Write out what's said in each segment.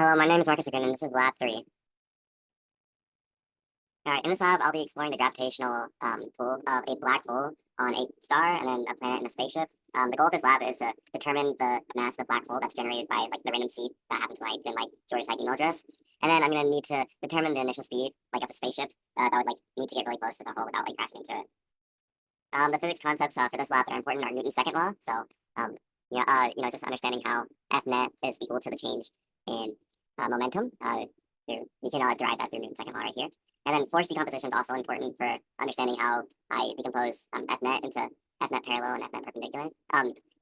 Hello, my name is Marcus again, and this is Lab 3. Alright, in this lab, I'll be exploring the gravitational pull of a black hole on a star and then a planet and a spaceship. The goal of this lab is to determine the mass of the black hole that's generated by like the random seed that happens when I put in my Georgia Tech email address. And then I'm going to need to determine the initial speed of the spaceship that would need to get really close to the hole without crashing into it. The physics concepts for this lab that are important are Newton's second law. So, just understanding how F net is equal to the change in momentum. We can derive that through Newton's second law right here. And then force decomposition is also important for understanding how I decompose F net into F net parallel and F net perpendicular.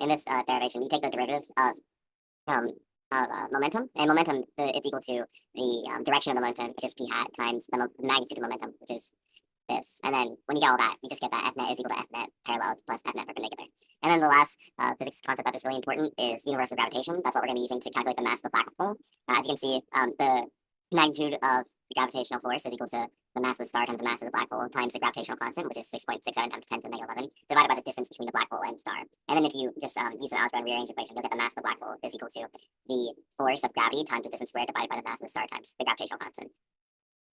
In this derivation, you take the derivative of momentum, and momentum is equal to the direction of the momentum, which is p hat, times the magnitude of momentum, which is this. And then when you get all that, you just get that F net is equal to F net parallel plus F net perpendicular. And then the last physics concept that is really important is universal gravitation. That's what we're going to be using to calculate the mass of the black hole. As you can see, the magnitude of the gravitational force is equal to the mass of the star times the mass of the black hole times the gravitational constant, which is 6.67 times 10 to the negative 11, divided by the distance between the black hole and star. And then if you just use an algebra and rearrange equation, you'll get the mass of the black hole is equal to the force of gravity times the distance squared divided by the mass of the star times the gravitational constant.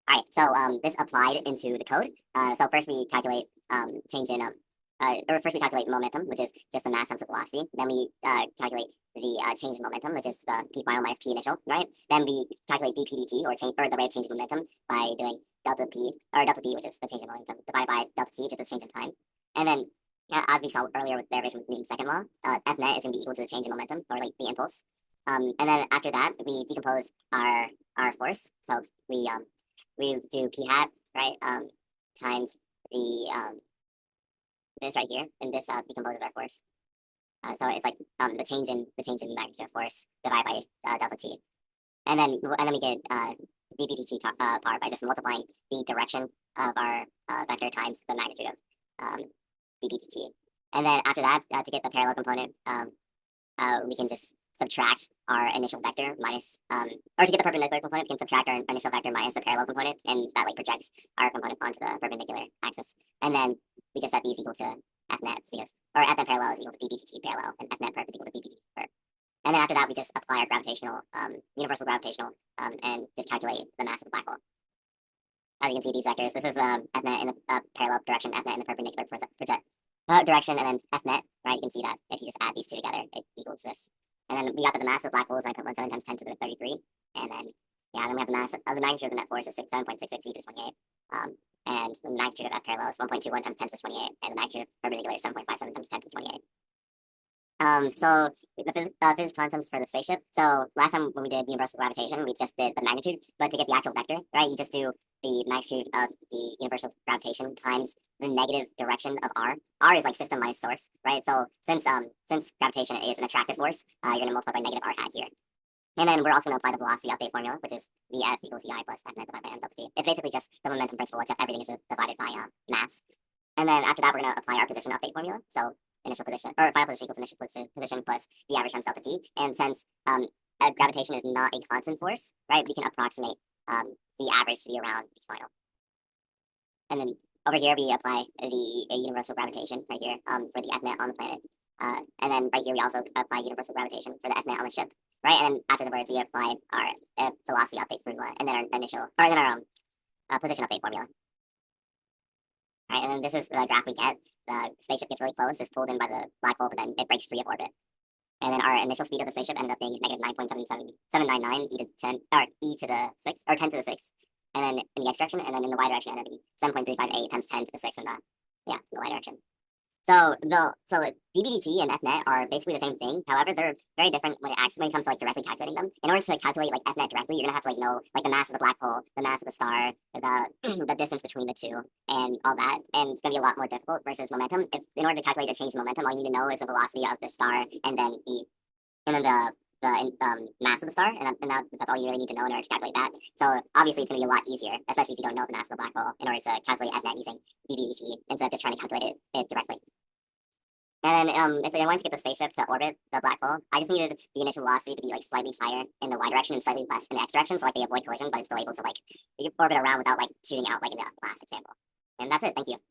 All right, so this applied into the code. So first we calculate first we calculate momentum, which is just the mass times the velocity. Then we calculate the change in momentum, which is the p final minus p initial, right? Then we calculate dp/dt, or the rate of change in momentum, by doing delta p, which is the change in momentum, divided by delta t, which is the change in time. And then, as we saw earlier with derivation with Newton's second law, F net is going to be equal to the change in momentum, or the impulse. And then after that, we decompose our force. So we do p hat, right, times the this right here, and this decomposes our force. So it's like the change in magnitude of force divided by delta t, and then we get dp/dt power by just multiplying the direction of our vector times the magnitude of dp/dt. And then after that, to get the parallel component, we can just subtract our initial vector minus, or to get the perpendicular component, we can subtract our initial vector minus the parallel component, and that projects our component onto the perpendicular axis. And then we just set these equal to F net, or F net parallel is equal to dp/dt parallel, and F net perp is equal to dp/dt perp. And then after that, we just apply our gravitational, universal gravitational, and just calculate the mass of the black hole. As you can see, these vectors, this is F net in the parallel direction, F net in the perpendicular direction, and then F net, right? You can see that if you just add these two together, it equals this. And then we got that the mass of the black hole is 9.17 times 10 to the 33. And then, then we have the mass of the magnitude of the net force is 7.66 e to 28. And the magnitude of F parallel is 1.21 times 10 to the 28. And the magnitude of perpendicular is 7.57 times 10 to the 28. So the physics concepts for the spaceship. So last time when we did universal gravitation, we just did the magnitude, but to get the actual vector, right, you just do the magnitude of the universal gravitation times the negative direction of r. R is system minus source, right? So since gravitation is an attractive force, you're going to multiply by negative r hat here. And then we're also going to apply the velocity update formula, which is Vf equals Vi plus F net divided by m delta t. It's basically just the momentum principle, except everything is divided by mass. And then after that, we're going to apply our position update formula. So initial position, or final position equals initial position plus the average times delta t. And since gravitation is not a constant force, right, we can approximate the average to be around the final. And then over here, we apply the universal gravitation right here for the F net on the planet. And then right here, we also apply universal gravitation for the F net on the ship, right? And then afterwards, we apply our velocity update formula, and then our position update formula. Right, and then this is the graph we get. The spaceship gets really close, is pulled in by the black hole, but then it breaks free of orbit. And then our initial speed of the spaceship ended up being negative 9.77799 e to 10, or e to the 6, or 10 to the 6. And then in the x direction, and then in the y direction, ended up being 7.358 times 10 to the 6 in the y direction. So dp/dt and F net are basically the same thing. However, they're very different when it comes to directly calculating them. In order to calculate F net directly, you're gonna have to know the mass of the black hole, the mass of the star, the distance between the two, and all that. And it's gonna be a lot more difficult versus momentum. In order to calculate the change in momentum, all you need to know is the velocity of the star, and then the mass of the star, and that's all you really need to know in order to calculate that. So obviously it's going to be a lot easier, especially if you don't know the mass of the black hole, in order to calculate F net using dp/dt instead of just trying to calculate it directly. And then if I wanted to get the spaceship to orbit the black hole, I just needed the initial velocity to be slightly higher in the y direction and slightly less in the x direction, so they avoid collision, but it's still able to orbit around without shooting out in the last example. And that's it. Thank you.